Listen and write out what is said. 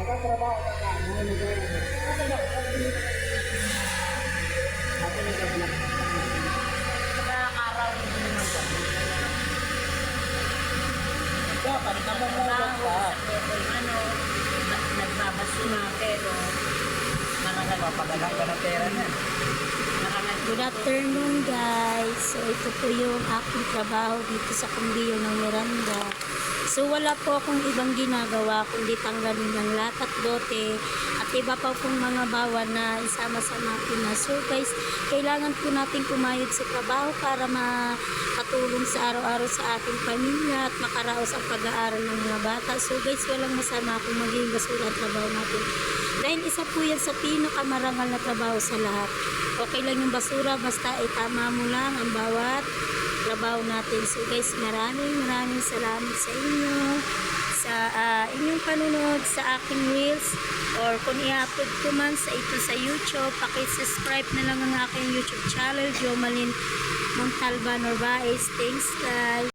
Nagtatrabaho ka ka. Ako nag-vlog. Sa araw hindi naman ka. Dapat namumulong ka. Ano, nagbabasura pero marangal. Papagalang ka ng pera niya. Marangal. Good afternoon guys. So ito po yung aking trabaho dito sa Kumbiyo ng Miranda. So wala po akong ibang ginagawa kundi tanggalin ng lahat at bote at iba pa pong mga bawan na isama-sama na. So guys, kailangan po natin kumayod sa trabaho para makatulong sa araw-araw sa ating pamilya at makaraos ang pag-aaral ng mga bata. So guys, walang masama kung maging basura ang trabaho natin. Dahil isa po yan sa pinakamarangal na trabaho sa lahat. Okay lang yung basura, basta itama mo lang ang bawat trabaho natin. So guys, maraming salamat sa inyo sa inyong panunod sa aking reels, or kung i-upload ko man sa ito sa YouTube, paki-subscribe na lang ang aking YouTube channel, Jomalyn Montalban Orbaez. Thanks guys.